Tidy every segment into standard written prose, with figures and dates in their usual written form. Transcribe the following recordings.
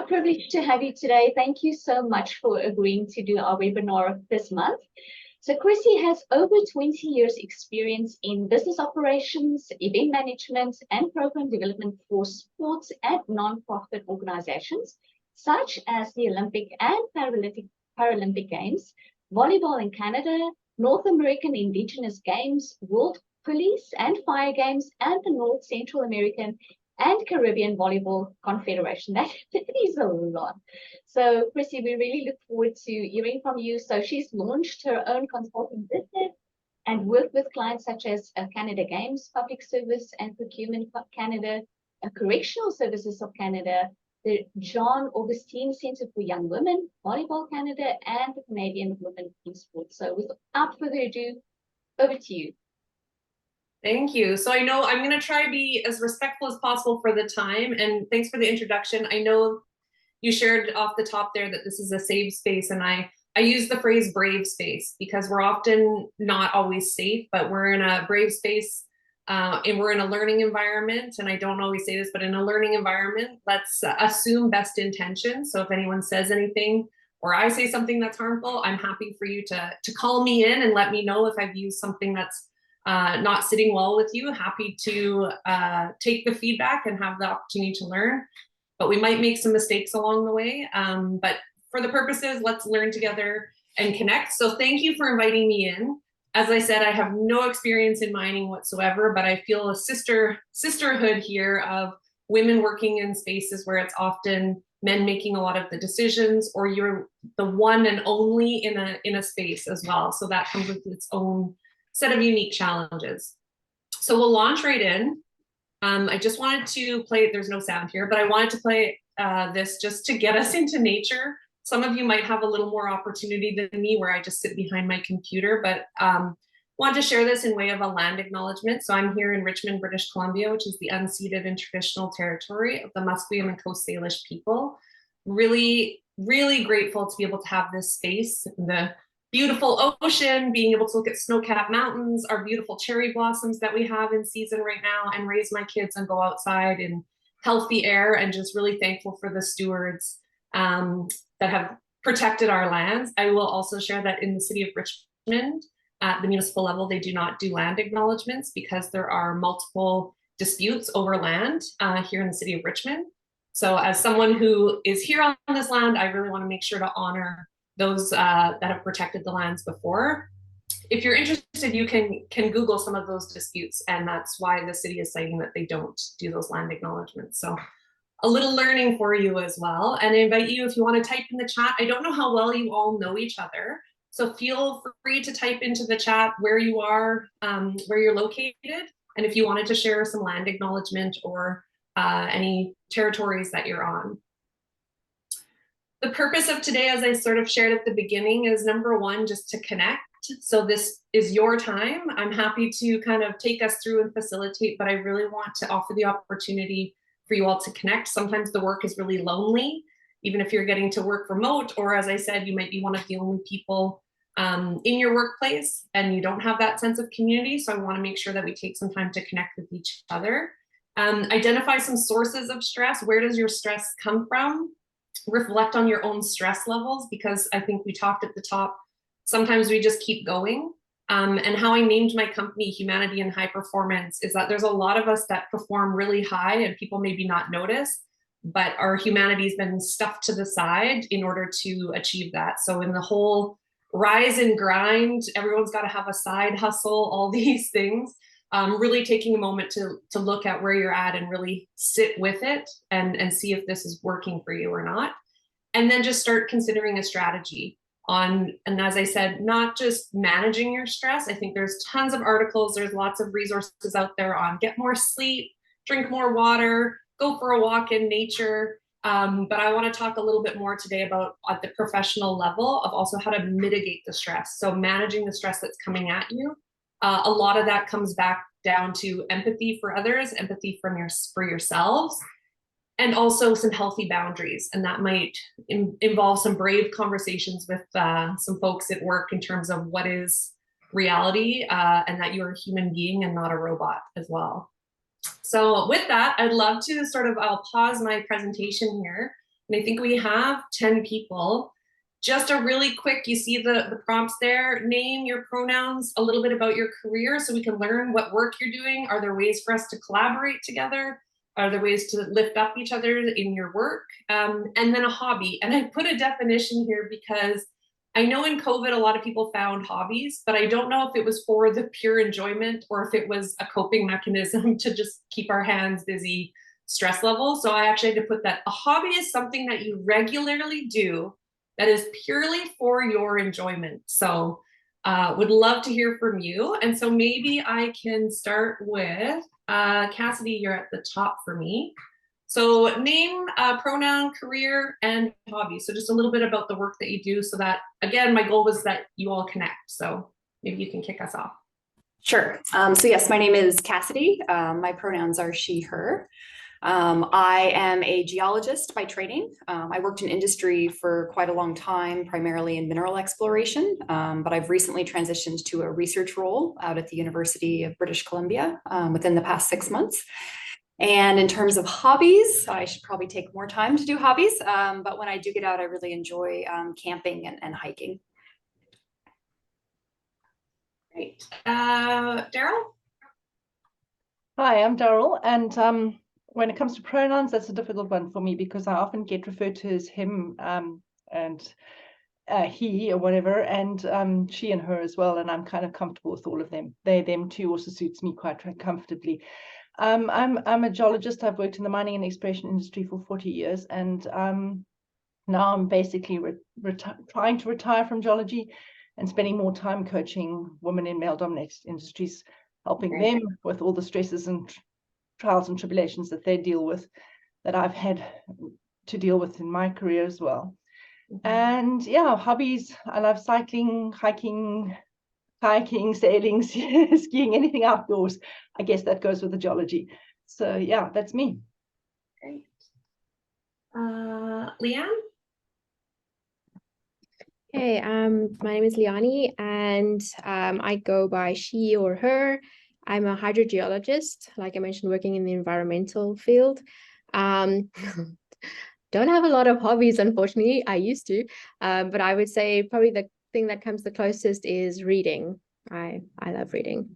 privilege to have you today. Thank you so much for agreeing to do our webinar this month. So Chrissy has over 20 years experience in business operations, event management, and program development for sports and non-profit organizations, such as the Olympic and Paralympic Games, volleyball in Canada, North American Indigenous Games, World Police and Fire Games, and the North Central American and Caribbean Volleyball Confederation. That is a lot. So, Chrissy, we really look forward to hearing from you. So she's launched her own consulting business and worked with clients such as Canada Games, Public Service and Procurement Canada, Correctional Services of Canada, the John Augustine Centre for Young Women, Volleyball Canada, and the Canadian Women in Sports. So without further ado, over to you. Thank you. So I know I'm going to try to be as respectful as possible for the time, and thanks for the introduction. I know you shared off the top there that this is a safe space, and I use the phrase brave space because we're often not always safe, but we're in a brave space and we're in a learning environment. And I don't always say this, but in a learning environment, let's assume best intentions. So if anyone says anything or I say something that's harmful, I'm happy for you to call me in and let me know if I've used something that's not sitting well with you. Happy to take the feedback and have the opportunity to learn, but we might make some mistakes along the way. But for the purposes, let's learn together and connect. So thank you for inviting me in. As I said, I have no experience in mining whatsoever, but I feel a sisterhood here of women working in spaces where it's often men making a lot of the decisions, or you're the one and only in a space as well. So that comes with its own set of unique challenges. So we'll launch right in. I just wanted to play, there's no sound here, but I wanted to play this just to get us into nature. Some of you might have a little more opportunity than me where I just sit behind my computer, but wanted to share this in way of a land acknowledgement. So I'm here in Richmond, British Columbia, which is the unceded and traditional territory of the Musqueam and Coast Salish people. Really, really grateful to be able to have this space, the beautiful ocean, being able to look at snow-capped mountains, our beautiful cherry blossoms that we have in season right now, and raise my kids and go outside in healthy air, and just really thankful for the stewards that have protected our lands. I will also share that in the city of Richmond, at the municipal level, they do not do land acknowledgements because there are multiple disputes over land here in the city of Richmond. So as someone who is here on this land, I really want to make sure to honor those that have protected the lands before. If you're interested, you can Google some of those disputes, and that's why the city is citing that they don't do those land acknowledgements. So a little learning for you as well. And I invite you, if you want to type in the chat, I don't know how well you all know each other, so feel free to type into the chat where you are, where you're located, and if you wanted to share some land acknowledgement or any territories that you're on. The purpose of today, as I sort of shared at the beginning, is number one, just to connect. So this is your time. I'm happy to kind of take us through and facilitate, but I really want to offer the opportunity for you all to connect. Sometimes the work is really lonely, even if you're getting to work remote, or as I said, you might be one of the only people in your workplace and you don't have that sense of community. So I want to make sure that we take some time to connect with each other. Identify some sources of stress. Where does your stress come from? Reflect on your own stress levels, because I think we talked at the top, sometimes we just keep going. And how I named my company Humanity and High Performance is that there's a lot of us that perform really high and people maybe not notice, but our humanity's been stuffed to the side in order to achieve that. So in the whole rise and grind, everyone's got to have a side hustle, all these things. Really taking a moment to look at where you're at and really sit with it and see if this is working for you or not. And then just start considering a strategy on, and as I said, not just managing your stress. I think there's tons of articles, there's lots of resources out there on get more sleep, drink more water, go for a walk in nature. But I want to talk a little bit more today about at the professional level of also how to mitigate the stress. So managing the stress that's coming at you. A lot of that comes back down to empathy for others, empathy for yourselves, and also some healthy boundaries. And that might involve some brave conversations with some folks at work in terms of what is reality and that you're a human being and not a robot as well. So with that, I'd love to I'll pause my presentation here And I think we have 10 people. Just a really quick, you see the prompts there, name your pronouns, a little bit about your career so we can learn what work you're doing. Are there ways for us to collaborate together? Are there ways to lift up each other in your work? And then a hobby. And I put a definition here because I know in COVID, a lot of people found hobbies, but I don't know if it was for the pure enjoyment or if it was a coping mechanism to just keep our hands busy, stress level. So I actually had to put that a hobby is something that you regularly do that is purely for your enjoyment. So would love to hear from you. And so maybe I can start with Cassidy, you're at the top for me. So name, pronoun, career, and hobby. So just a little bit about the work that you do so that, again, my goal was that you all connect. So maybe you can kick us off. Sure. So yes, my name is Cassidy. My pronouns are she, her. I am a geologist by training. I worked in industry for quite a long time, primarily in mineral exploration, but I've recently transitioned to a research role out at the University of British Columbia within the past 6 months. And in terms of hobbies, I should probably take more time to do hobbies, but when I do get out, I really enjoy camping and hiking. Great. Daryl? Hi, I'm Daryl, and when it comes to pronouns, that's a difficult one for me because I often get referred to as him and he or whatever, and she and her as well, and I'm kind of comfortable with all of them. They, them too also suits me quite comfortably. I'm a geologist. I've worked in the mining and exploration industry for 40 years, and now I'm basically trying to retire from geology and spending more time coaching women in male-dominated industries, helping them with all the stresses and trials and tribulations that they deal with, that I've had to deal with in my career as well. And yeah, hobbies, I love cycling, hiking, kayaking, sailing, skiing, anything outdoors. I guess that goes with the geology. So yeah, that's me. Great. Leanne? Hey, my name is Liani, and I go by she or her. I'm a hydrogeologist, like I mentioned, working in the environmental field. Don't have a lot of hobbies, unfortunately. I used to, but I would say probably the thing that comes the closest is reading. I love reading.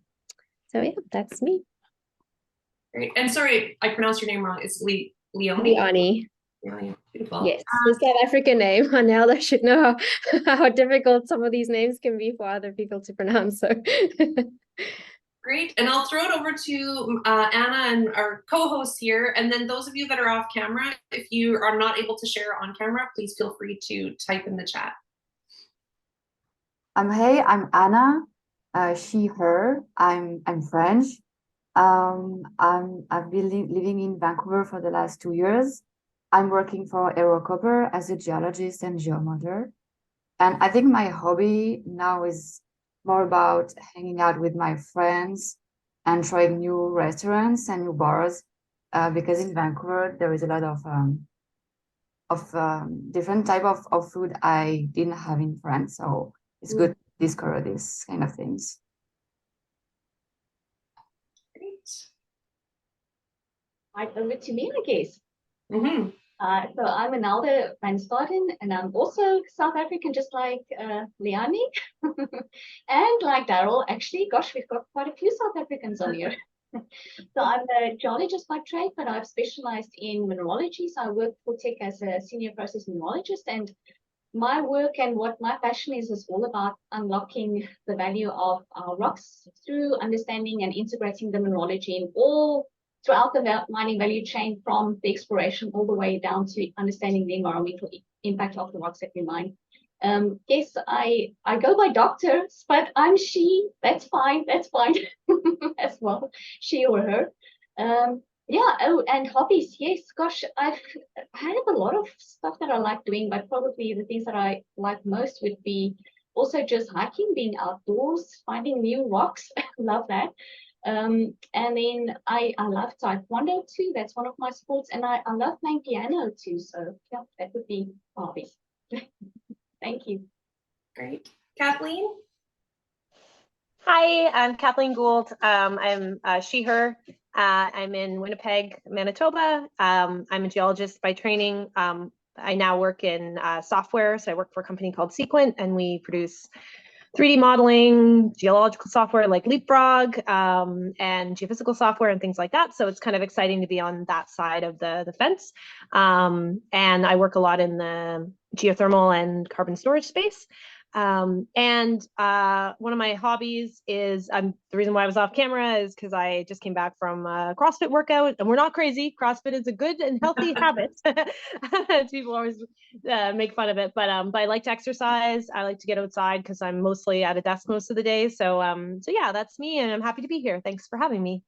So yeah, that's me. Great. And sorry, I pronounced your name wrong. It's Leonie? Liani. Yeah, beautiful. Yes, the South African name. Now I should know how difficult some of these names can be for other people to pronounce. So great. And I'll throw it over to Anna and our co-host here. And then those of you that are off camera, if you are not able to share on camera, please feel free to type in the chat. Hey, I'm Anna. She, her. I'm French. I've been living in Vancouver for the last 2 years. I'm working for Eurocopper as a geologist and geomodder. And I think my hobby now is more about hanging out with my friends and trying new restaurants and new bars, because in Vancouver there is a lot of different type of food I didn't have in France. So it's good to discover these kind of things. Great. Right, over to me, I guess. Mm-hmm. So I'm Anelda van Staden, and I'm also South African, just like Liani. And like Daryl, actually, gosh, we've got quite a few South Africans on here. So I'm a geologist by trade, but I've specialized in mineralogy. So I work for Tech as a senior process mineralogist, and my work and what my passion is all about unlocking the value of our rocks through understanding and integrating the mineralogy in all throughout the mining value chain, from the exploration all the way down to understanding the environmental impact of the rocks that we mine. Yes, I go by doctors, but I'm she. That's fine as well, she or her. Yeah. Oh, and hobbies. Yes, gosh, I have a lot of stuff that I like doing, but probably the things that I like most would be also just hiking, being outdoors, finding new rocks. Love that. And then I love taekwondo too. That's one of my sports, and I love playing piano too. So yeah, that would be hobbies. Thank you. Great. Kathleen? Hi, I'm Kathleen Gould. I'm she, her. I'm in Winnipeg, Manitoba. I'm a geologist by training. I now work in software. So I work for a company called Sequent, and we produce 3D modeling, geological software like Leapfrog, and geophysical software and things like that. So it's kind of exciting to be on that side of the fence. And I work a lot in the geothermal and carbon storage space. One of my hobbies is, the reason why I was off camera is because I just came back from a CrossFit workout, and we're not crazy. CrossFit is a good and healthy habit. People always make fun of it, but I like to exercise. I like to get outside because I'm mostly at a desk most of the day. So yeah, that's me, and I'm happy to be here. Thanks for having me.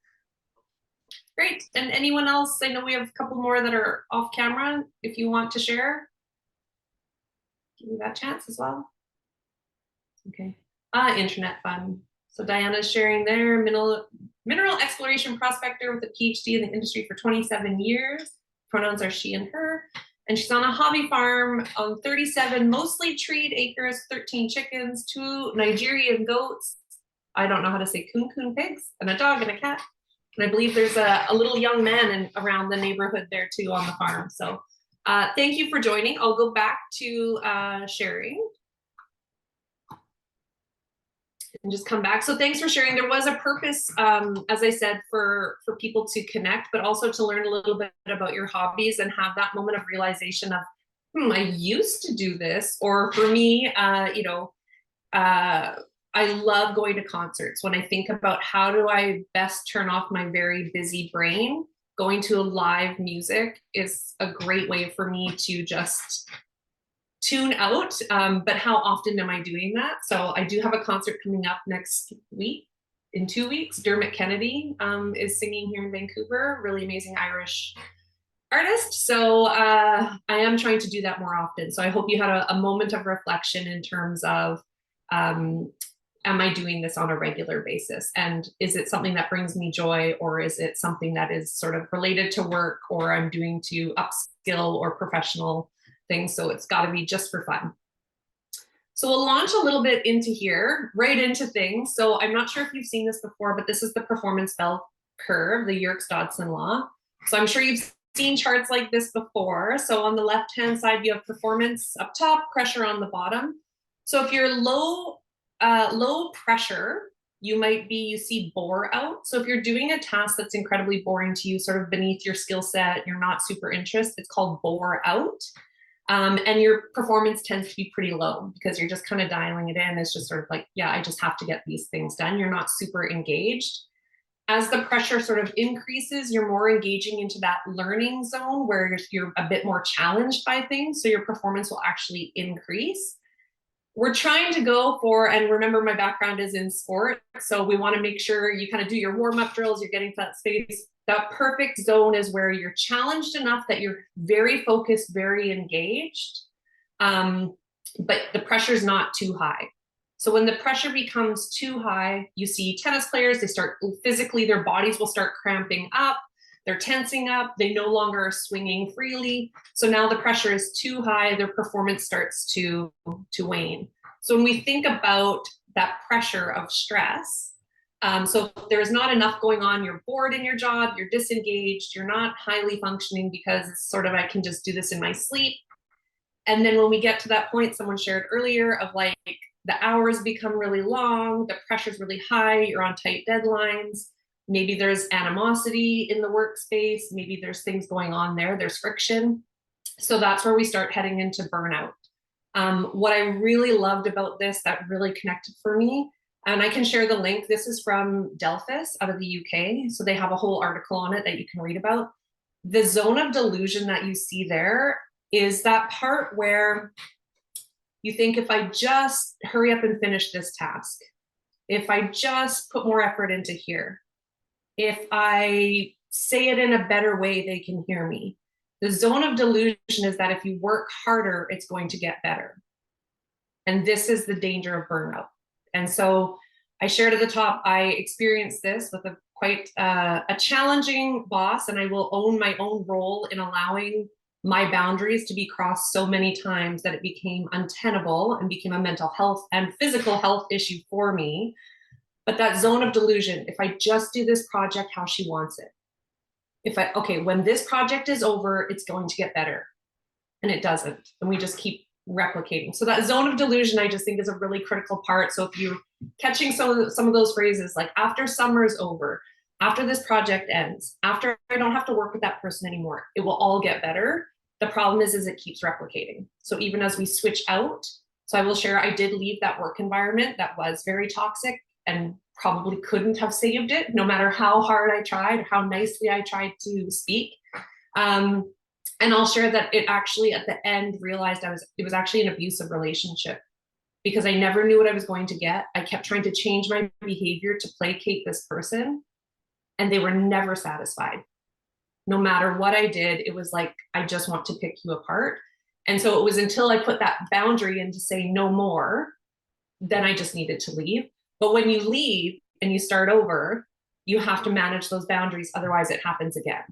Great. And anyone else? I know we have a couple more that are off camera. If you want to share, give me that chance as well. Okay. Internet fun. So Diana's sharing there, mineral exploration prospector with a PhD in the industry for 27 years. Pronouns are she and her. And she's on a hobby farm on 37 mostly treed acres, 13 chickens, 2 Nigerian goats. I don't know how to say coon pigs, and a dog and a cat. And I believe there's a little young man around the neighborhood there too on the farm. So thank you for joining. I'll go back to sharing. And just come back. So thanks for sharing. There was a purpose, as I said, for people to connect, but also to learn a little bit about your hobbies and have that moment of realization of, I used to do this. Or for me, I love going to concerts. When I think about how do I best turn off my very busy brain, going to live music is a great way for me to just tune out, but how often am I doing that? So I do have a concert coming up next week, in 2 weeks. Dermot Kennedy is singing here in Vancouver, really amazing Irish artist. So I am trying to do that more often. So I hope you had a moment of reflection in terms of, am I doing this on a regular basis? And is it something that brings me joy, or is it something that is sort of related to work, or I'm doing to upskill or professional things? So it's got to be just for fun. So we'll launch a little bit into here, right into things. So I'm not sure if you've seen this before, but this is the performance bell curve, the Yerkes-Dodson law. So I'm sure you've seen charts like this before. So on the left-hand side, you have performance up top, pressure on the bottom. So if you're low pressure, you see bore out. So if you're doing a task that's incredibly boring to you, sort of beneath your skill set, you're not super interested, it's called bore out. And your performance tends to be pretty low because you're just kind of dialing it in. It's just sort of like, yeah, I just have to get these things done. You're not super engaged. As the pressure sort of increases, you're more engaging into that learning zone where you're a bit more challenged by things. So your performance will actually increase. We're trying to go for, and remember my background is in sport, so we want to make sure you kind of do your warm-up drills, you're getting to that space. That perfect zone is where you're challenged enough that you're very focused, very engaged, but the pressure is not too high. So when the pressure becomes too high, you see tennis players, they start physically, their bodies will start cramping up, they're tensing up, they no longer are swinging freely. So now the pressure is too high, their performance starts to wane. So when we think about that pressure of stress, so if there's not enough going on, you're bored in your job, you're disengaged, you're not highly functioning because it's sort of, I can just do this in my sleep. And then when we get to that point, someone shared earlier of like, the hours become really long, the pressure's really high, you're on tight deadlines. Maybe there's animosity in the workspace. Maybe there's things going on there. There's friction. So that's where we start heading into burnout. What I really loved about this that really connected for me, and I can share the link. This is from Delphus out of the UK. So they have a whole article on it that you can read about. The zone of delusion that you see there is that part where you think, if I just hurry up and finish this task, if I just put more effort into here, if I say it in a better way, they can hear me. The zone of delusion is that if you work harder, it's going to get better. And this is the danger of burnout. And so I shared at the top, I experienced this with quite a challenging boss, and I will own my own role in allowing my boundaries to be crossed so many times that it became untenable and became a mental health and physical health issue for me. But that zone of delusion, if I just do this project how she wants it, when this project is over, it's going to get better. and it doesn't. And we just keep replicating. So that zone of delusion, I just think, is a really critical part. So if you're catching some of those phrases, like after summer is over, after this project ends, after I don't have to work with that person anymore, it will all get better. The problem is it keeps replicating. So even as we switch out, so I will share, I did leave that work environment that was very toxic and probably couldn't have saved it, no matter how hard I tried, or how nicely I tried to speak. And I'll share that it actually at the end realized it was actually an abusive relationship, because I never knew what I was going to get. I kept trying to change my behavior to placate this person, and they were never satisfied. No matter what I did, it was like, I just want to pick you apart. And so it was until I put that boundary in to say no more, then I just needed to leave. But when you leave and you start over, you have to manage those boundaries, otherwise it happens again.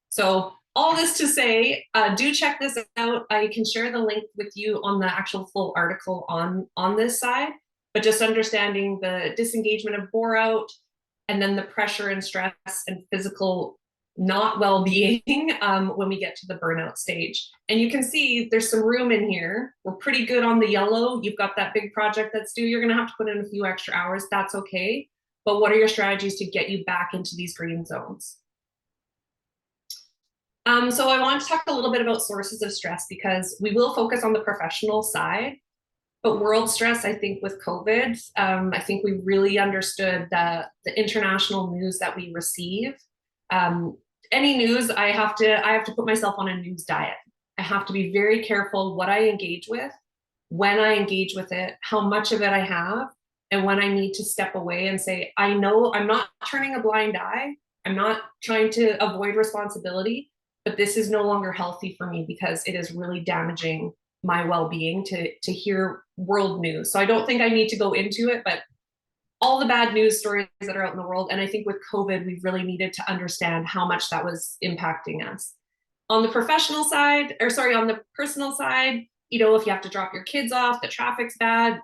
So all this to say, do check this out. I can share the link with you on the actual full article on this side, but just understanding the disengagement of bore out, and then the pressure and stress and physical not well-being when we get to the burnout stage. And you can see there's some room in here. We're pretty good on the yellow. You've got that big project that's due. You're gonna have to put in a few extra hours. That's okay. But what are your strategies to get you back into these green zones? So I want to talk a little bit about sources of stress, because we will focus on the professional side, but world stress, I think with COVID, I think we really understood the international news that we receive. Any news, I have to put myself on a news diet. I have to be very careful what I engage with, when I engage with it, how much of it I have, and when I need to step away and say, I know I'm not turning a blind eye. I'm not trying to avoid responsibility, but this is no longer healthy for me, because it is really damaging my well-being to hear world news. So I don't think I need to go into it, but all the bad news stories that are out in the world. And I think with COVID, we really needed to understand how much that was impacting us. On the professional side, on the personal side, if you have to drop your kids off, the traffic's bad.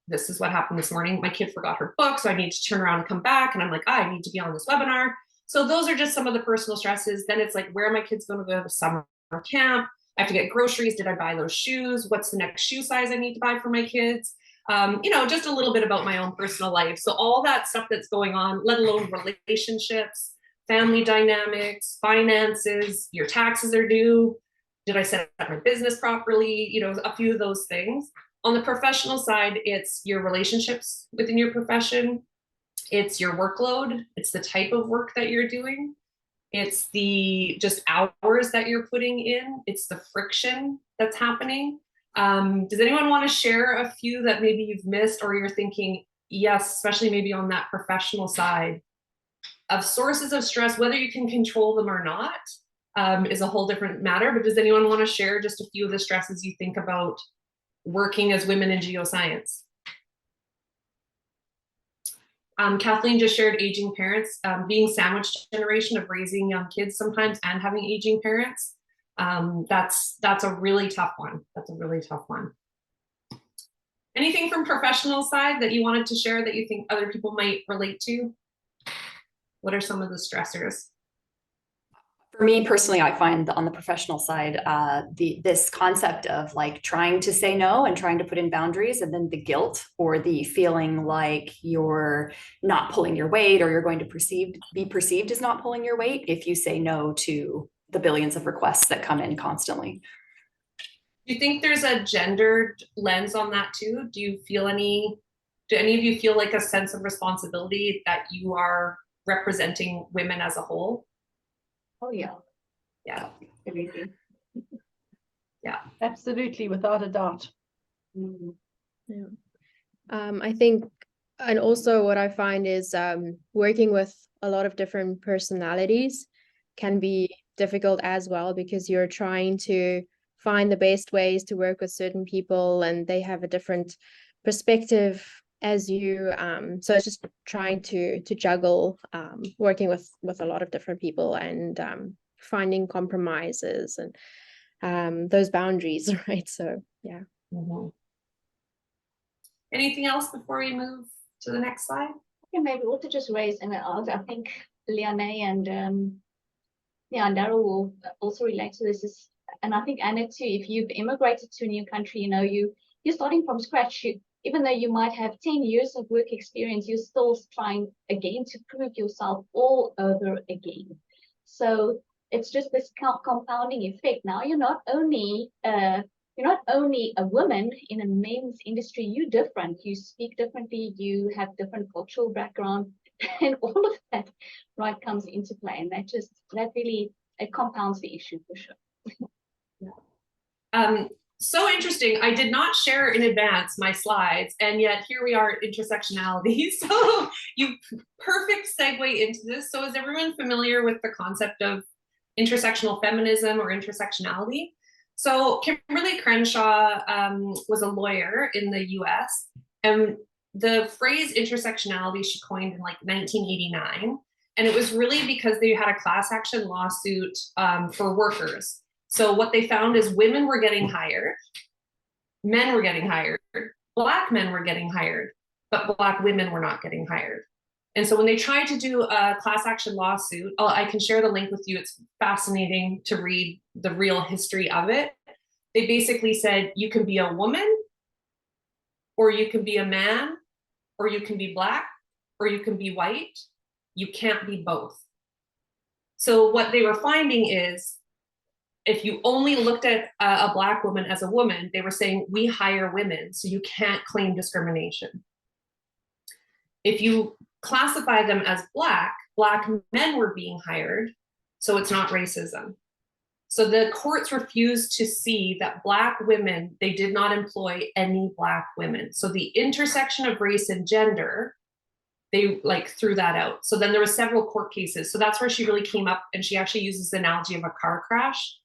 This is what happened this morning. My kid forgot her book, so I need to turn around and come back. And I'm like, I need to be on this webinar. So those are just some of the personal stresses. Then it's like, where are my kids going to go to summer camp? I have to get groceries. Did I buy those shoes? What's the next shoe size I need to buy for my kids? Just a little bit about my own personal life. So all that stuff that's going on, let alone relationships, family dynamics, finances, your taxes are due. Did I set up my business properly? A few of those things. On the professional side, it's your relationships within your profession. It's your workload. It's the type of work that you're doing. It's the just hours that you're putting in. It's the friction that's happening. Does anyone want to share a few that maybe you've missed, or you're thinking, yes, especially maybe on that professional side of sources of stress, whether you can control them or not, is a whole different matter. But does anyone want to share just a few of the stresses you think about working as women in geoscience? Kathleen just shared aging parents, being sandwich generation of raising young kids sometimes and having aging parents. That's a really tough one. That's a really tough one. Anything from professional side that you wanted to share that you think other people might relate to? What are some of the stressors? For me personally, I find on the professional side, this concept of like trying to say no and trying to put in boundaries, and then the guilt or the feeling like you're not pulling your weight, or you're going to be perceived as not pulling your weight if you say no to the billions of requests that come in constantly. Do you think there's a gendered lens on that too? Do any of you feel like a sense of responsibility that you are representing women as a whole? Oh yeah. Yeah. Everything. Yeah. Absolutely, without a doubt. Mm-hmm. Yeah. I think, and also what I find is working with a lot of different personalities can be difficult as well, because you're trying to find the best ways to work with certain people, and they have a different perspective as you. So it's just trying to juggle working with a lot of different people, and finding compromises and those boundaries, right? So yeah. Mm-hmm. Anything else before we move to the next slide? Yeah, maybe also just raise, and I think Liane and Daryl will also relate to this, is and I think Anna too, if you've immigrated to a new country, you know, you're starting from scratch. Even though you might have 10 years of work experience, you're still trying again to prove yourself all over again. So it's just this compounding effect. Now you're not only a woman in a men's industry, you're different. You speak differently, you have different cultural background, and all of that right comes into play. And that really, it compounds the issue for sure. So interesting. I did not share in advance my slides, and yet here we are at intersectionality. So you perfect segue into this. So is everyone familiar with the concept of intersectional feminism or intersectionality? So Kimberly Crenshaw was a lawyer in the US, and the phrase intersectionality she coined in like 1989. And it was really because they had a class action lawsuit for workers. So what they found is women were getting hired, men were getting hired, Black men were getting hired, but Black women were not getting hired. And so when they tried to do a class action lawsuit, I can share the link with you. It's fascinating to read the real history of it. They basically said, you can be a woman, or you can be a man, or you can be Black, or you can be white. You can't be both. So what they were finding is, if you only looked at a Black woman as a woman, they were saying, we hire women, so you can't claim discrimination. If you classify them as Black men were being hired, so it's not racism. So the courts refused to see that Black women, they did not employ any Black women. So the intersection of race and gender, they like threw that out. So then there were several court cases. So that's where she really came up, and she actually uses the analogy of a car crash.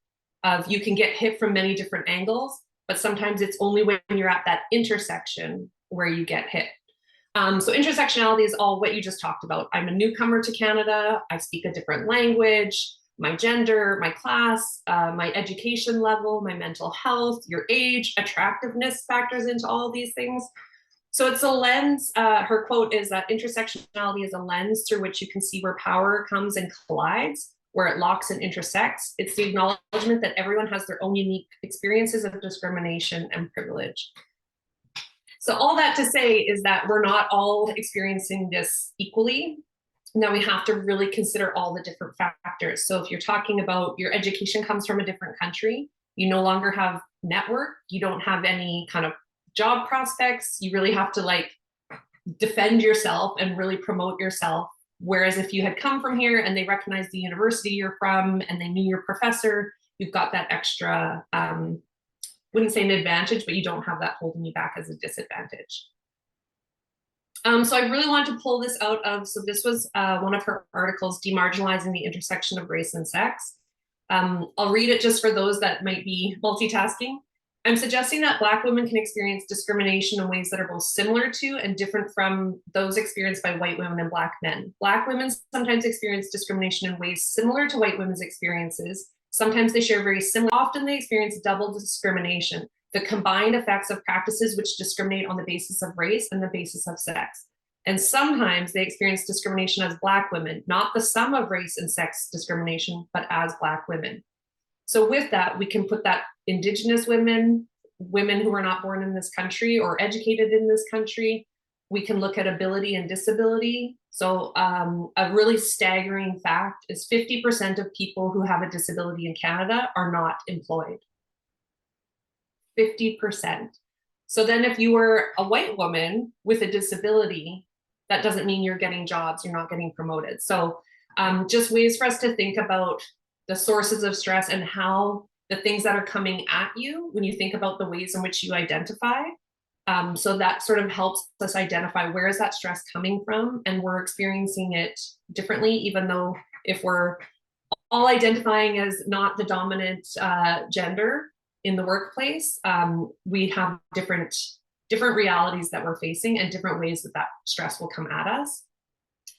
Of you can get hit from many different angles, but sometimes it's only when you're at that intersection where you get hit. So intersectionality is all what you just talked about. I'm a newcomer to Canada. I speak a different language, my gender, my class, my education level, my mental health, your age, attractiveness factors into all of these things. So it's a lens. Her quote is that intersectionality is a lens through which you can see where power comes and collides, where it locks and intersects. It's the acknowledgement that everyone has their own unique experiences of discrimination and privilege. So all that to say is that we're not all experiencing this equally. Now we have to really consider all the different factors. So if you're talking about your education comes from a different country, you no longer have network, you don't have any kind of job prospects, you really have to like defend yourself and really promote yourself. Whereas if you had come from here and they recognized the university you're from and they knew your professor, you've got that extra, wouldn't say an advantage, but you don't have that holding you back as a disadvantage. So I really want to pull this out of, so this was one of her articles, Demarginalizing the Intersection of Race and Sex. I'll read it just for those that might be multitasking. I'm suggesting that Black women can experience discrimination in ways that are both similar to and different from those experienced by white women and Black men. Black women sometimes experience discrimination in ways similar to white women's experiences. Sometimes they share very similar, often they experience double discrimination, the combined effects of practices which discriminate on the basis of race and the basis of sex. And sometimes they experience discrimination as Black women, not the sum of race and sex discrimination, but as Black women. So with that, we can put that Indigenous women, women who are not born in this country or educated in this country. We can look at ability and disability. So a really staggering fact is 50% of people who have a disability in Canada are not employed. 50%. So then if you were a white woman with a disability, that doesn't mean you're getting jobs, you're not getting promoted. So just ways for us to think about the sources of stress and how the things that are coming at you when you think about the ways in which you identify. So that sort of helps us identify where is that stress coming from, and we're experiencing it differently, even though if we're all identifying as not the dominant gender in the workplace, we have different realities that we're facing and different ways that that stress will come at us.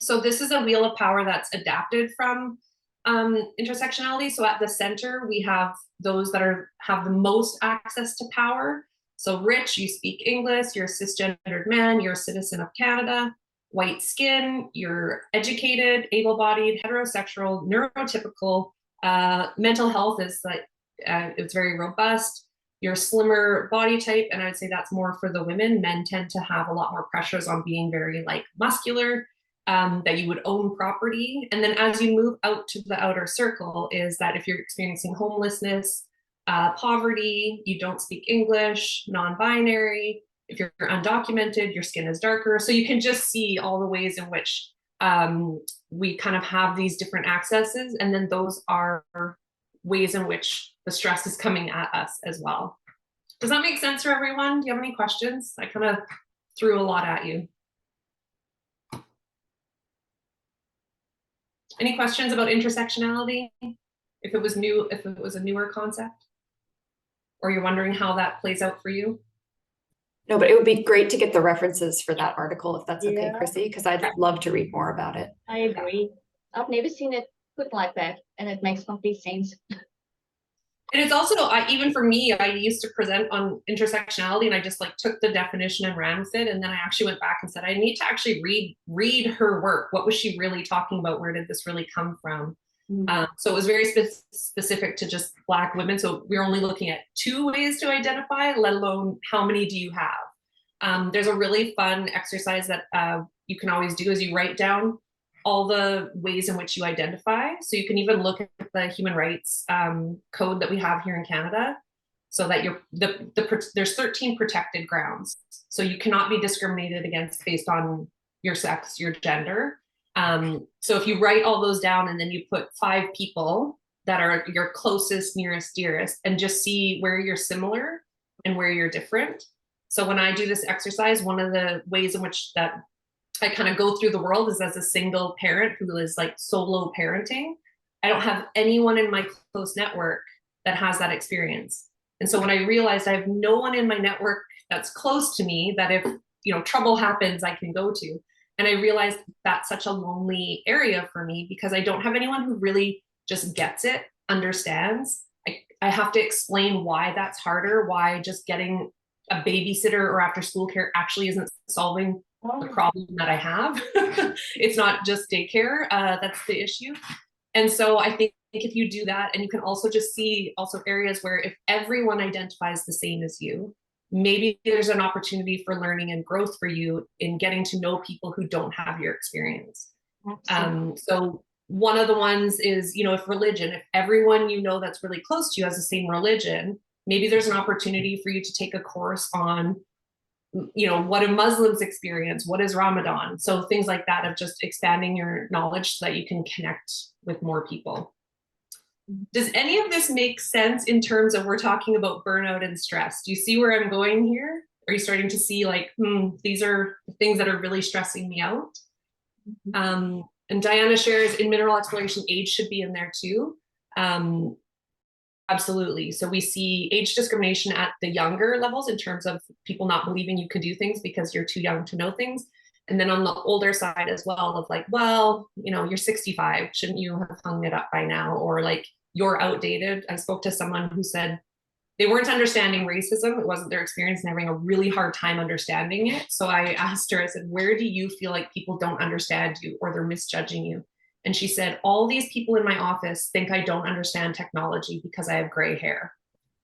So this is a wheel of power that's adapted from intersectionality. So at the center, we have those that have the most access to power. So rich, you speak English, you're a cisgendered man, you're a citizen of Canada. White skin, you're educated, able-bodied, heterosexual, neurotypical. Mental health is like It's very robust. You're a slimmer body type, and I'd say that's more for the women. Men tend to have a lot more pressures on being very like muscular, that you would own property. And then as you move out to the outer circle is that if you're experiencing homelessness, poverty, you don't speak English, non-binary, if you're undocumented, your skin is darker. So you can just see all the ways in which we kind of have these different accesses. And then those are ways in which the stress is coming at us as well. Does that make sense for everyone? Do you have any questions? I kind of threw a lot at you. Any questions about intersectionality? If it was new, if it was a newer concept, or you're wondering how that plays out for you? No, but it would be great to get the references for that article if that's okay, Yeah. Chrissy, because I'd love to read more about it. I agree. I've never seen it put like that, and it makes complete sense. And it's also, even for me, I used to present on intersectionality and I just like took the definition and ran with it. And then I actually went back and said, I need to actually read her work. What was she really talking about? Where did this really come from? So it was very specific to just Black women. So we're only looking at 2 ways to identify, let alone how many do you have? There's a really fun exercise that you can always do is you write down all the ways in which you identify. So you can even look at the human rights code that we have here in Canada, so that there's 13 protected grounds. So you cannot be discriminated against based on your sex, your gender. So if you write all those down and then you put 5 people that are your closest, nearest, dearest, and just see where you're similar and where you're different. So when I do this exercise, one of the ways in which that I kind of go through the world is as a single parent who is like solo parenting. I don't have anyone in my close network that has that experience. And so when I realized I have no one in my network that's close to me, that if, you know, trouble happens, I can go to. And I realized that's such a lonely area for me because I don't have anyone who really just gets it, understands. I have to explain why that's harder, why just getting a babysitter or after school care actually isn't solving the problem that I have. It's not just daycare, that's the issue. And so I think if you do that, and you can also just see also areas where if everyone identifies the same as you, maybe there's an opportunity for learning and growth for you in getting to know people who don't have your experience. So one of the ones is, you know, if religion, if everyone you know that's really close to you has the same religion, maybe there's an opportunity for you to take a course on, you know, what do Muslims experience? What is Ramadan? So things like that of just expanding your knowledge so that you can connect with more people. Does any of this make sense in terms of we're talking about burnout and stress? Do you see where I'm going here? Are you starting to see like, these are things that are really stressing me out? And Diana shares in mineral exploration, age should be in there too. Absolutely. So we see age discrimination at the younger levels in terms of people not believing you can do things because you're too young to know things. And then on the older side as well of like, well, you know, you're 65, shouldn't you have hung it up by now? Or like, you're outdated. I spoke to someone who said they weren't understanding racism. It wasn't their experience and having a really hard time understanding it. So I asked her, I said, where do you feel like people don't understand you or they're misjudging you? And she said, all these people in my office think I don't understand technology because I have gray hair.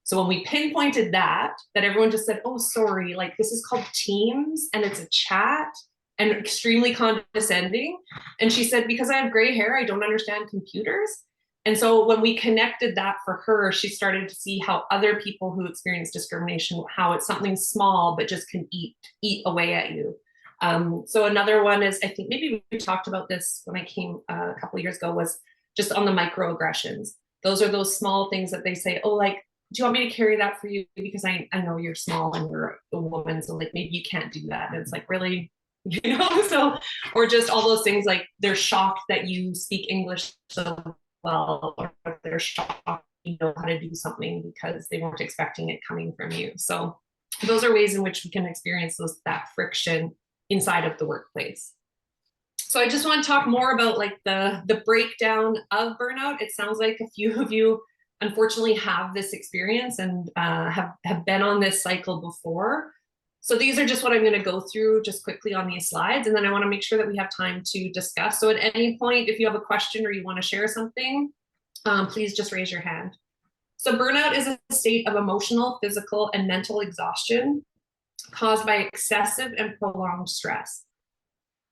So when we pinpointed that everyone just said, oh, sorry, like this is called Teams and it's a chat and extremely condescending. And she said, because I have gray hair, I don't understand computers. And so when we connected that for her, she started to see how other people who experience discrimination, how it's something small, but just can eat away at you. So another one is, I think maybe we talked about this when I came a couple of years ago, was just on the microaggressions. Those are those small things that they say, oh, like, do you want me to carry that for you? Because I know you're small and you're a woman, so like maybe you can't do that. And it's like, really? You know, so, or just all those things like they're shocked that you speak English so well, or they're shocked you know how to do something because they weren't expecting it coming from you. So those are ways in which we can experience that friction inside of the workplace. So I just want to talk more about like the breakdown of burnout. It sounds like a few of you unfortunately have this experience and have been on this cycle before. So these are just what I'm going to go through just quickly on these slides. And then I want to make sure that we have time to discuss. So at any point, if you have a question or you want to share something, please just raise your hand. So burnout is a state of emotional, physical, and mental exhaustion caused by excessive and prolonged stress.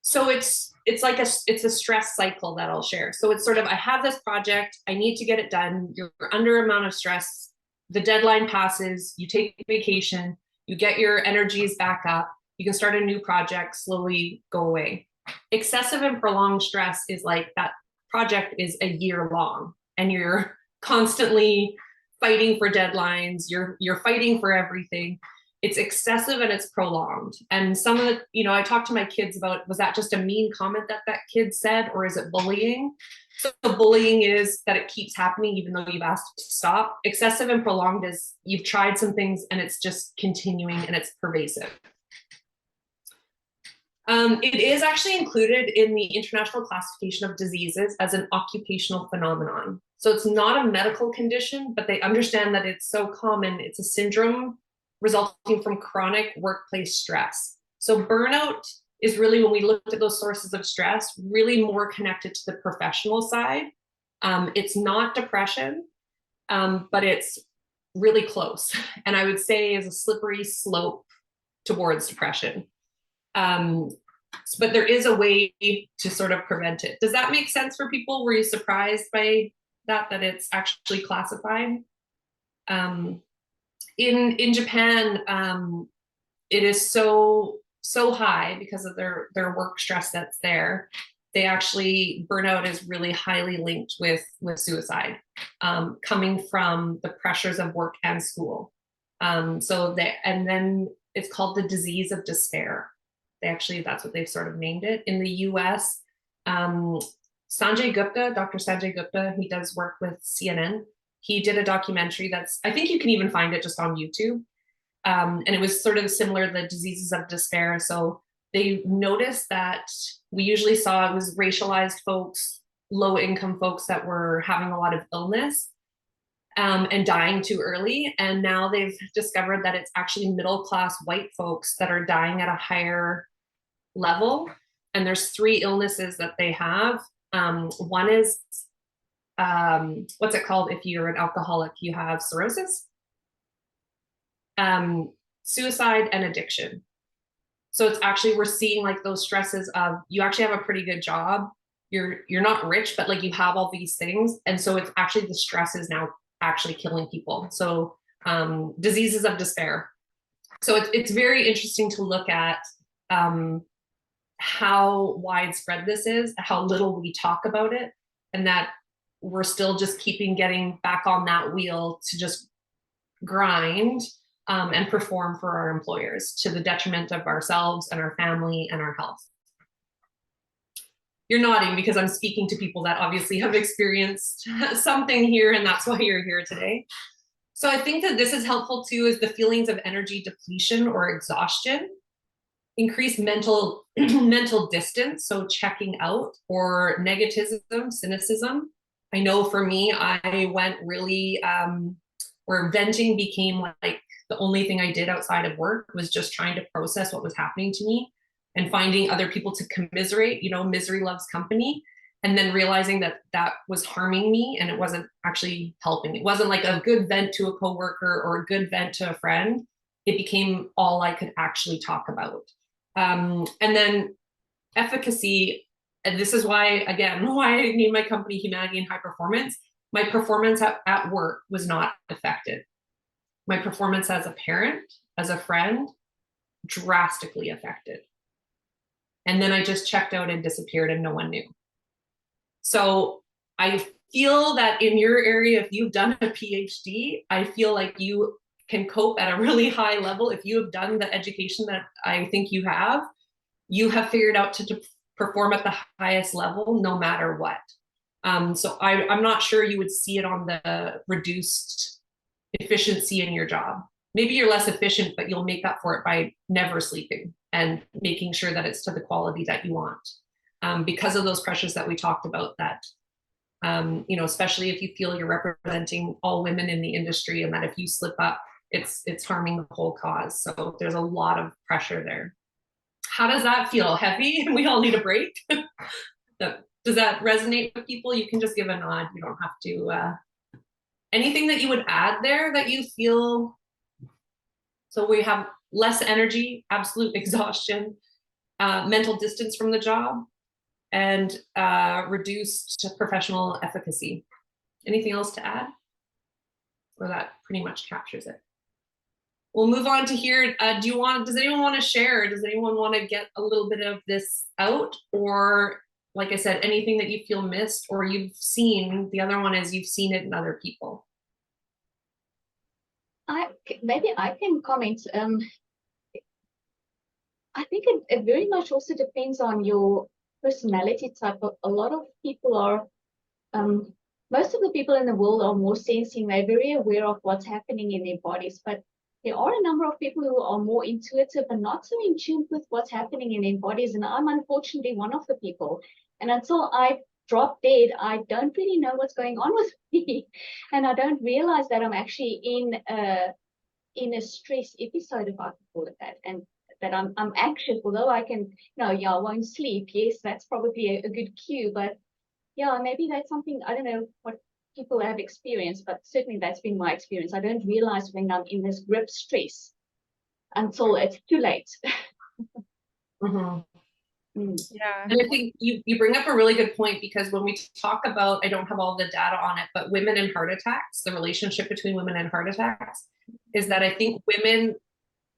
So it's a stress cycle that I'll share. So it's sort of, I have this project, I need to get it done. You're under amount of stress. The deadline passes, you take vacation, you get your energies back up, you can start a new project, slowly go away. Excessive and prolonged stress is like that project is a year long and you're constantly fighting for deadlines, you're fighting for everything. It's excessive and it's prolonged. And some of the, I talked to my kids about, was that just a mean comment that kid said, or is it bullying? So the bullying is that it keeps happening even though you've asked to stop. Excessive and prolonged is you've tried some things and it's just continuing and it's pervasive. It is actually included in the International Classification of Diseases as an occupational phenomenon. So it's not a medical condition, but they understand that it's so common. It's a syndrome resulting from chronic workplace stress. So burnout is really, when we looked at those sources of stress, really more connected to the professional side. It's not depression, but it's really close. And I would say is a slippery slope towards depression. But there is a way to sort of prevent it. Does that make sense for people? Were you surprised by that it's actually classified? In Japan, it is so high because of their work stress that's there. They actually, burnout is really highly linked with suicide, coming from the pressures of work and school. And then it's called the disease of despair. That's what they've sort of named it. In the US, Dr. Sanjay Gupta, he does work with CNN. He did a documentary I think you can even find it just on YouTube. And it was sort of similar, the diseases of despair. So they noticed that we usually saw it was racialized folks, low income folks that were having a lot of illness and dying too early. And now they've discovered that it's actually middle-class white folks that are dying at a higher level. And there's 3 illnesses that they have. One is, what's it called? If you're an alcoholic, you have cirrhosis, suicide, and addiction. So it's actually, we're seeing like those stresses of, you actually have a pretty good job. You're not rich, but like you have all these things. And so it's actually, the stress is now actually killing people. So diseases of despair. So it's very interesting to look at how widespread this is, how little we talk about it, and that we're still just getting back on that wheel to just grind and perform for our employers to the detriment of ourselves and our family and our health. You're nodding because I'm speaking to people that obviously have experienced something here, and that's why you're here today. So I think that this is helpful too, is the feelings of energy depletion or exhaustion, increased mental distance, so checking out, or negativism, cynicism. I know for me, I went really, where venting became like the only thing I did outside of work, was just trying to process what was happening to me and finding other people to commiserate. Misery loves company. And then realizing that was harming me and it wasn't actually helping. It wasn't like a good vent to a coworker or a good vent to a friend. It became all I could actually talk about. And then efficacy, and this is why I named my company Humanity and High Performance. My performance at work was not affected. My performance as a parent, as a friend, drastically affected. And then I just checked out and disappeared and no one knew. So I feel that in your area, if you've done a PhD, I feel like you can cope at a really high level. If you have done the education that I think you have figured out to perform at the highest level, no matter what. So I'm not sure you would see it on the reduced efficiency in your job. Maybe you're less efficient, but you'll make up for it by never sleeping and making sure that it's to the quality that you want. Because of those pressures that we talked about, that, especially if you feel you're representing all women in the industry, and that if you slip up, it's harming the whole cause. So there's a lot of pressure there. How does that feel? Heavy? We all need a break. Does that resonate with people? You can just give a nod. You don't have to Anything that you would add there that you feel, so we have less energy, absolute exhaustion, mental distance from the job, and reduced professional efficacy. Anything else to add? Or that pretty much captures it. We'll move on to here. Does anyone want to share? Does anyone want to get a little bit of this out? Or like I said, anything that you feel missed or you've seen? The other one is you've seen it in other people. Maybe I can comment. I think it very much also depends on your personality type. A lot of people are, most of the people in the world are more sensing. They're very aware of what's happening in their bodies, but there are a number of people who are more intuitive and not so in tune with what's happening in their bodies. And I'm unfortunately one of the people. And until I drop dead, I don't really know what's going on with me. And I don't realize that I'm actually in a stress episode, if I could call it that. And that I'm anxious, although I can, I won't sleep. Yes, that's probably a good cue. But yeah, maybe that's something, I don't know what people have experienced, but certainly that's been my experience. I don't realize when I'm in this grip stress until it's too late. Mm-hmm. Yeah. And I think you bring up a really good point, because when we talk about, I don't have all the data on it, but women and heart attacks, the relationship between women and heart attacks is that I think women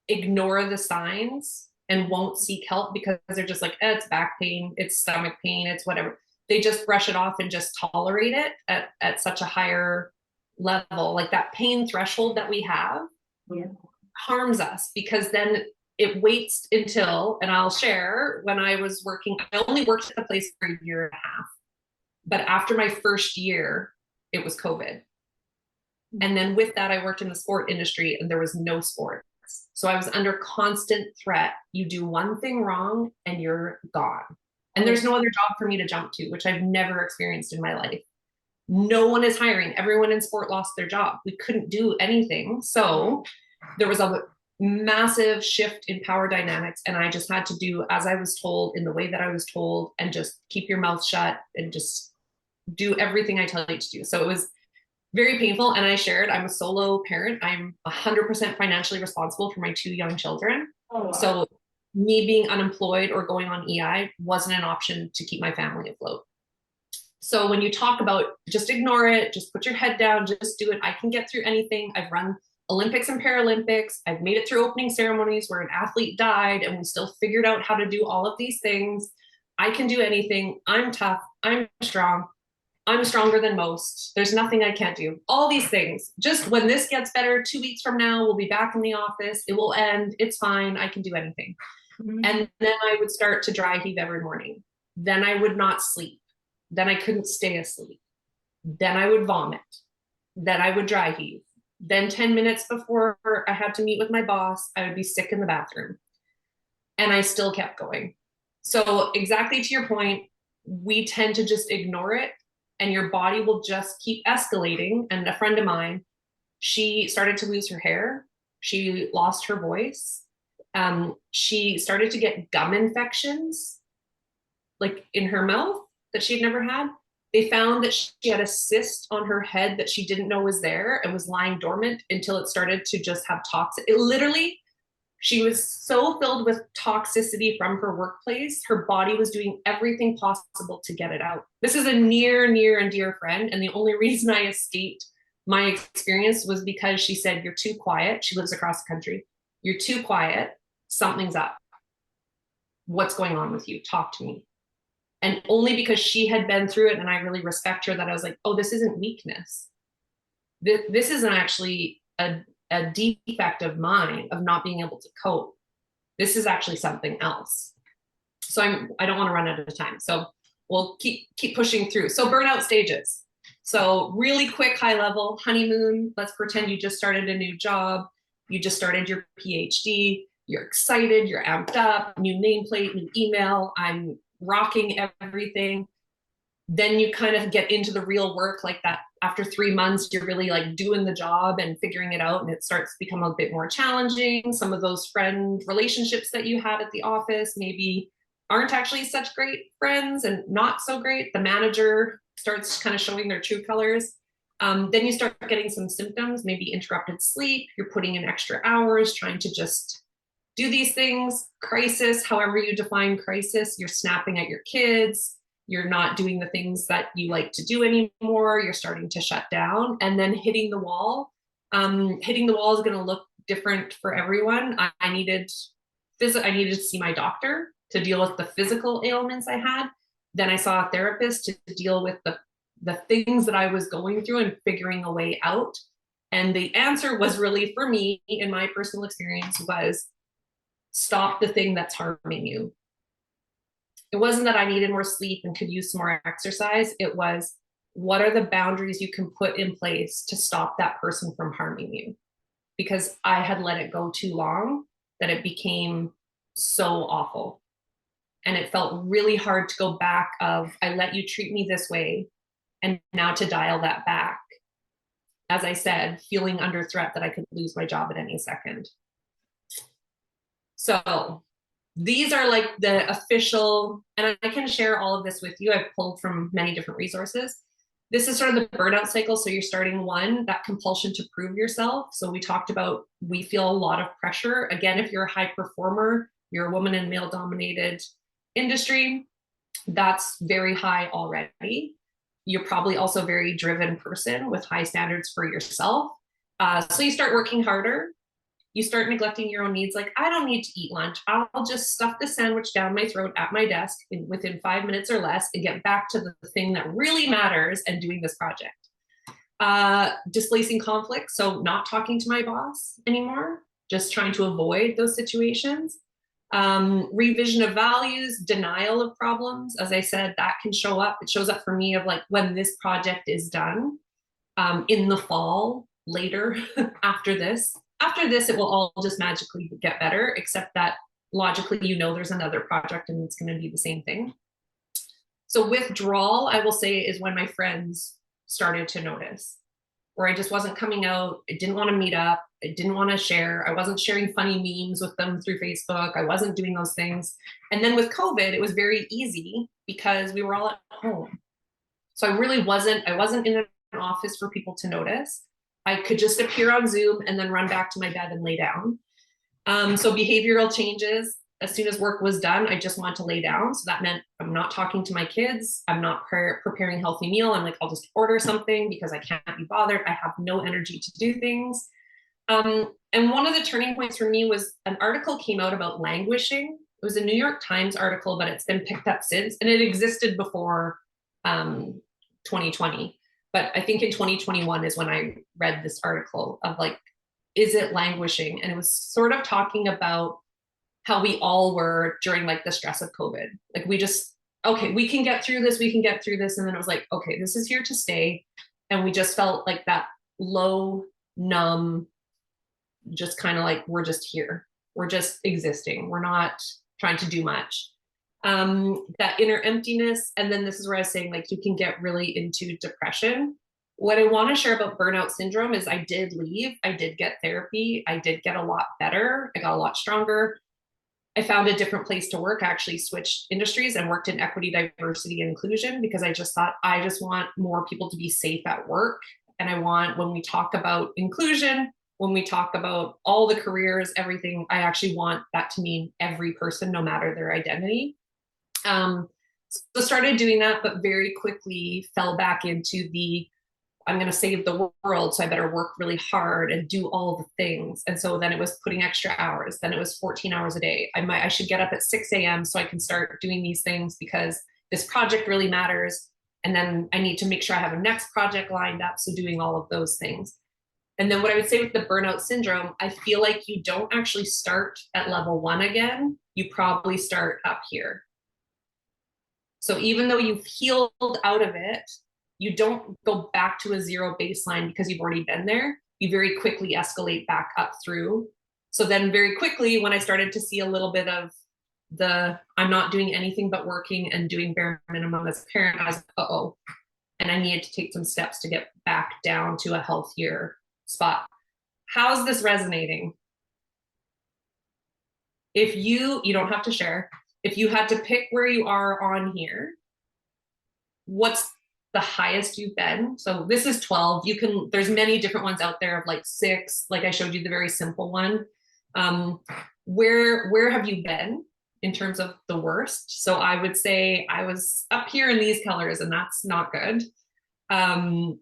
ignore the signs and won't seek help because they're just like, it's back pain, it's stomach pain, it's whatever. They just brush it off and just tolerate it at such a higher level. Like that pain threshold that we have harms us, because then it waits until, and I'll share, when I was working, I only worked at the place for a year and a half. But after my first year, it was COVID. And then with that, I worked in the sport industry and there was no sports. So I was under constant threat. You do one thing wrong and you're gone. And there's no other job for me to jump to, which I've never experienced in my life. No one is hiring. Everyone in sport lost their job. We couldn't do anything. So there was a massive shift in power dynamics. And I just had to do as I was told, in the way that I was told, and just keep your mouth shut and just do everything I tell you to do. So it was very painful. And I shared, I'm a solo parent. I'm 100% financially responsible for my 2 young children. Oh, wow. So me being unemployed or going on EI wasn't an option to keep my family afloat. So when you talk about just ignore it, just put your head down, just do it. I can get through anything. I've run Olympics and Paralympics. I've made it through opening ceremonies where an athlete died and we still figured out how to do all of these things. I can do anything. I'm tough. I'm strong. I'm stronger than most. There's nothing I can't do. All these things. Just when this gets better, 2 weeks from now, we'll be back in the office. It will end. It's fine. I can do anything. Mm-hmm. And then I would start to dry heave every morning. Then I would not sleep. Then I couldn't stay asleep. Then I would vomit. Then I would dry heave. Then 10 minutes before I had to meet with my boss, I would be sick in the bathroom. And I still kept going. So exactly to your point, we tend to just ignore it. And your body will just keep escalating. And a friend of mine, she started to lose her hair. She lost her voice. She started to get gum infections, like in her mouth, that she'd never had. They found that she had a cyst on her head that she didn't know was there and was lying dormant until it started to just have toxic. It literally, she was so filled with toxicity from her workplace, her body was doing everything possible to get it out. This is a near and dear friend. And the only reason I escaped my experience was because she said, you're too quiet. She lives across the country. You're too quiet. Something's up. What's going on with you? Talk to me. And only because she had been through it and I really respect her, that I was like, oh, this isn't weakness. This isn't actually a defect of mine of not being able to cope. This is actually something else. So I don't want to run out of time. So we'll keep pushing through. So burnout stages. So really quick, high level honeymoon. Let's pretend you just started a new job. You just started your PhD. You're excited. You're amped up. New nameplate, new email. I'm rocking everything. Then you kind of get into the real work like that. After 3 months, you're really like doing the job and figuring it out, and it starts to become a bit more challenging. Some of those friend relationships that you had at the office maybe aren't actually such great friends and not so great. The manager starts kind of showing their true colors. Then you start getting some symptoms, maybe interrupted sleep, you're putting in extra hours trying to just do these things. Crisis, however you define crisis, you're snapping at your kids, you're not doing the things that you like to do anymore, you're starting to shut down, and then hitting the wall. Hitting the wall is going to look different for everyone. I needed to see my doctor to deal with the physical ailments I had. Then I saw a therapist to deal with the things that I was going through and figuring a way out. And the answer was really, for me, in my personal experience, was stop the thing that's harming you. It wasn't that I needed more sleep and could use some more exercise. It was, what are the boundaries you can put in place to stop that person from harming you? Because I had let it go too long that it became so awful. And it felt really hard to go back of, I let you treat me this way, and now to dial that back. As I said, feeling under threat that I could lose my job at any second. So these are like the official, and I can share all of this with you. I've pulled from many different resources. This is sort of the burnout cycle. So you're starting one, that compulsion to prove yourself. So we talked about, we feel a lot of pressure. Again, if you're a high performer, you're a woman in male dominated industry, that's very high already. You're probably also a very driven person with high standards for yourself. So you start working harder. You start neglecting your own needs. Like, I don't need to eat lunch. I'll just stuff the sandwich down my throat at my desk within 5 minutes or less and get back to the thing that really matters and doing this project. Displacing conflict. So not talking to my boss anymore, just trying to avoid those situations. Revision of values, denial of problems. As I said, that can show up. It shows up for me of like, when this project is done, in the fall, later, after this, it will all just magically get better, except that logically, you know, there's another project and it's going to be the same thing. So withdrawal, I will say, is when my friends started to notice, where I just wasn't coming out. I didn't want to meet up. I didn't want to share. I wasn't sharing funny memes with them through Facebook. I wasn't doing those things. And then with COVID, it was very easy because we were all at home. So I wasn't in an office for people to notice. I could just appear on Zoom and then run back to my bed and lay down. So behavioral changes. As soon as work was done, I just wanted to lay down. So that meant I'm not talking to my kids. I'm not preparing a healthy meal. I'm like, I'll just order something because I can't be bothered. I have no energy to do things. And one of the turning points for me was an article came out about languishing. It was a New York Times article, but it's been picked up since, and it existed before 2020. But I think in 2021 is when I read this article of like, is it languishing? And it was sort of talking about how we all were during like the stress of COVID. Like we just, okay, we can get through this, we can get through this. And then it was like, okay, this is here to stay. And we just felt like that low, numb, just kind of like, we're just here. We're just existing. We're not trying to do much. That inner emptiness. And then this is where I was saying, like, you can get really into depression. What I want to share about burnout syndrome is I did leave. I did get therapy. I did get a lot better. I got a lot stronger. I found a different place to work. I actually switched industries and worked in equity, diversity, and inclusion because I just thought, I just want more people to be safe at work. And I want, when we talk about inclusion, when we talk about all the careers, everything, I actually want that to mean every person, no matter their identity. So started doing that, but very quickly fell back into the, I'm going to save the world, so I better work really hard and do all the things. And so then it was putting extra hours. Then it was 14 hours a day. I should get up at 6 a.m. so I can start doing these things because this project really matters. And then I need to make sure I have a next project lined up. So doing all of those things. And then what I would say with the burnout syndrome, I feel like you don't actually start at level 1 again. You probably start up here. So even though you've healed out of it, you don't go back to a zero baseline because you've already been there. You very quickly escalate back up through. So then very quickly, when I started to see a little bit of I'm not doing anything but working and doing bare minimum as a parent, I was, uh-oh. And I needed to take some steps to get back down to a healthier spot. How's this resonating? If you don't have to share, if you had to pick where you are on here, what's the highest you've been? So this is 12. There's many different ones out there of like 6, like I showed you the very simple one. Where have you been in terms of the worst? So I would say I was up here in these colors, and that's not good. And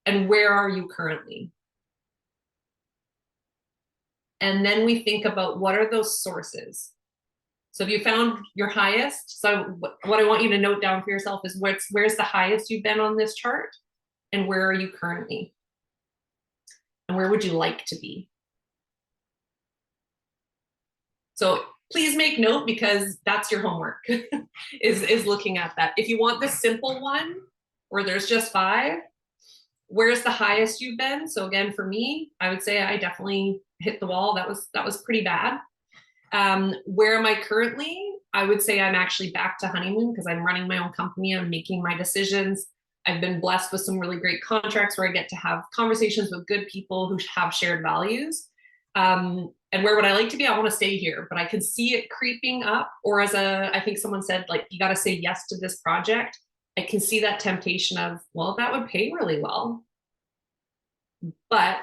where are you currently? And then we think about, what are those sources? So if you found your highest, so what I want you to note down for yourself is where's the highest you've been on this chart, and where are you currently? And where would you like to be? So please make note, because that's your homework, is looking at that. If you want the simple one where there's just 5, where's the highest you've been? So again, for me, I would say I definitely hit the wall. That was pretty bad. Where am I currently? I would say I'm actually back to honeymoon, because I'm running my own company. I'm making my decisions. I've been blessed with some really great contracts where I get to have conversations with good people who have shared values. And where would I like to be? I want to stay here, but I can see it creeping up. Or I think someone said, like, you got to say yes to this project. I can see that temptation of, well, that would pay really well, but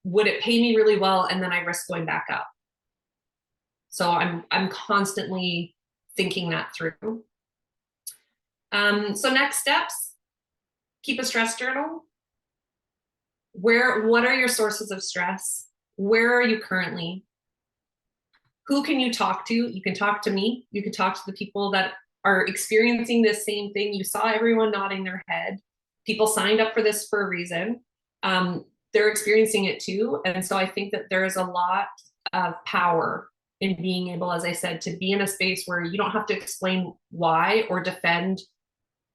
would it pay me really well? And then I risk going back up. So I'm constantly thinking that through. So next steps, keep a stress journal. What are your sources of stress? Where are you currently? Who can you talk to? You can talk to me. You can talk to the people that are experiencing this same thing. You saw everyone nodding their head. People signed up for this for a reason. They're experiencing it too. And so I think that there is a lot of power in being able, as I said, to be in a space where you don't have to explain why or defend.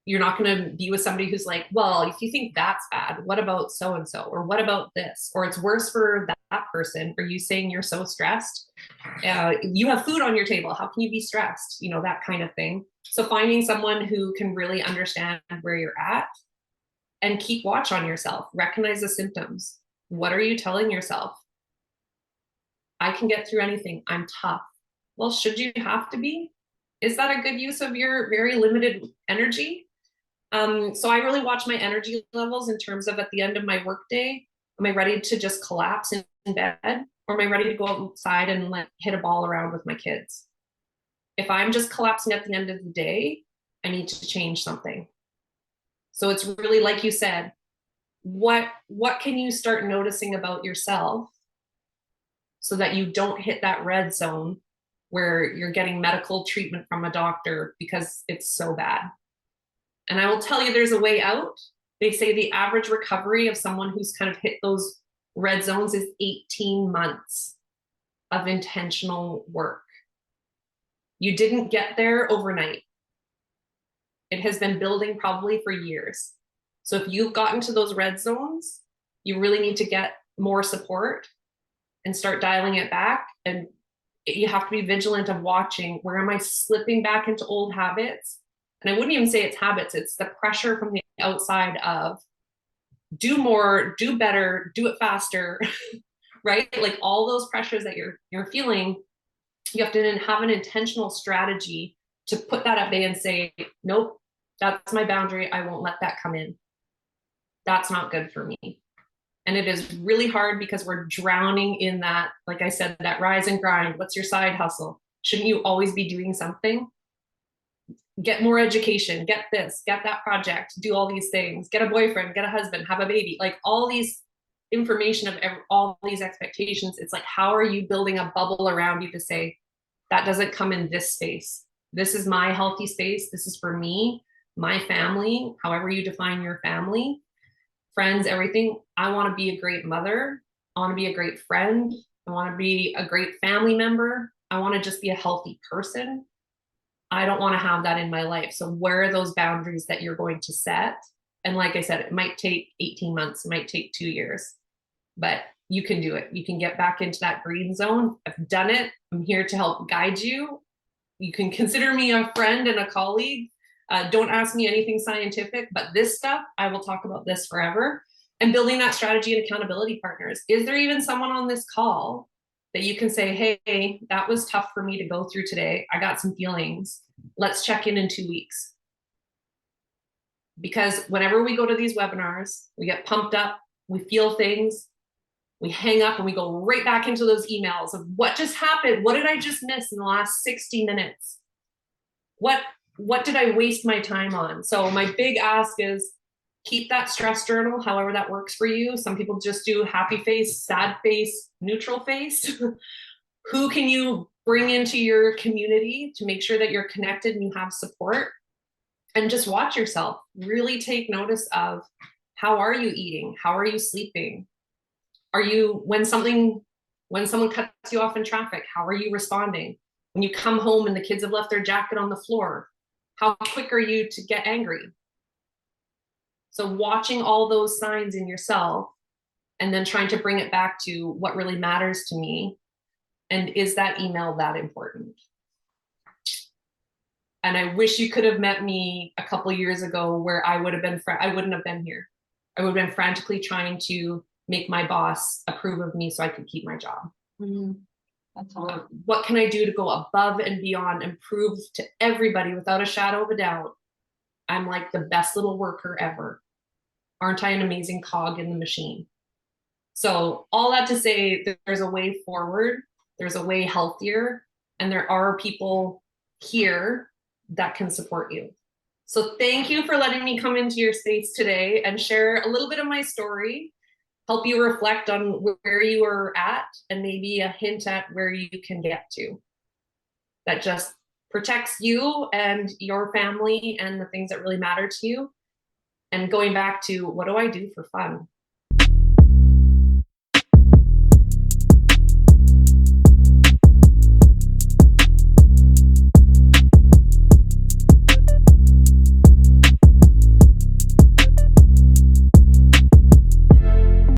You're not going to be with somebody who's like, well, if you think that's bad, what about so-and-so? Or what about this? Or it's worse for that person. Are you saying you're so stressed? You have food on your table. How can you be stressed? You know, that kind of thing. So finding someone who can really understand where you're at, and keep watch on yourself. Recognize the symptoms. What are you telling yourself? I can get through anything. I'm tough. Well, should you have to be? Is that a good use of your very limited energy? So I really watch my energy levels in terms of, at the end of my workday, am I ready to just collapse in bed, or am I ready to go outside and like hit a ball around with my kids? If I'm just collapsing at the end of the day, I need to change something. So it's really, like you said, what can you start noticing about yourself so that you don't hit that red zone where you're getting medical treatment from a doctor because it's so bad? And I will tell you, there's a way out. They say the average recovery of someone who's kind of hit those red zones is 18 months of intentional work. You didn't get there overnight. It has been building probably for years. So if you've gotten to those red zones, you really need to get more support and start dialing it back. And you have to be vigilant of watching, where am I slipping back into old habits? And I wouldn't even say it's habits, it's the pressure from the outside of do more, do better, do it faster, right? Like all those pressures that you're feeling, you have to have an intentional strategy to put that at bay and say, nope, that's my boundary. I won't let that come in. That's not good for me. And it is really hard because we're drowning in that, like I said, that rise and grind. What's your side hustle? Shouldn't you always be doing something? Get more education, get this, get that project, do all these things, get a boyfriend, get a husband, have a baby, like all these information of all these expectations. It's like, how are you building a bubble around you to say, that doesn't come in this space. This is my healthy space. This is for me, my family, however you define your family, friends, everything. I want to be a great mother. I want to be a great friend. I want to be a great family member. I want to just be a healthy person. I don't want to have that in my life. So where are those boundaries that you're going to set? And like I said, it might take 18 months, it might take 2 years, but you can do it. You can get back into that green zone. I've done it. I'm here to help guide you. You can consider me a friend and a colleague. Don't ask me anything scientific, but this stuff, I will talk about this forever. And building that strategy and accountability partners. Is there even someone on this call that you can say, hey, that was tough for me to go through today. I got some feelings. Let's check in 2 weeks. Because whenever we go to these webinars, we get pumped up, we feel things, we hang up and we go right back into those emails of what just happened? What did I just miss in the last 60 minutes? What did I waste my time on? So my big ask is keep that stress journal, however that works for you. Some people just do happy face, sad face, neutral face. Who can you bring into your community to make sure that you're connected and you have support? And just watch yourself. Really take notice of, how are you eating? How are you sleeping? Are you, when someone cuts you off in traffic, how are you responding? When you come home and the kids have left their jacket on the floor, how quick are you to get angry? So watching all those signs in yourself and then trying to bring it back to what really matters to me. And is that email that important? And I wish you could have met me a couple years ago where I would have been, I wouldn't have been here. I would have been frantically trying to make my boss approve of me so I could keep my job. That's all. What can I do to go above and beyond and prove to everybody without a shadow of a doubt, I'm like the best little worker ever. Aren't I an amazing cog in the machine? So all that to say, there's a way forward, there's a way healthier, and there are people here that can support you. So thank you for letting me come into your space today and share a little bit of my story, help you reflect on where you were at and maybe a hint at where you can get to. That just protects you and your family and the things that really matter to you. And going back to, what do I do for fun?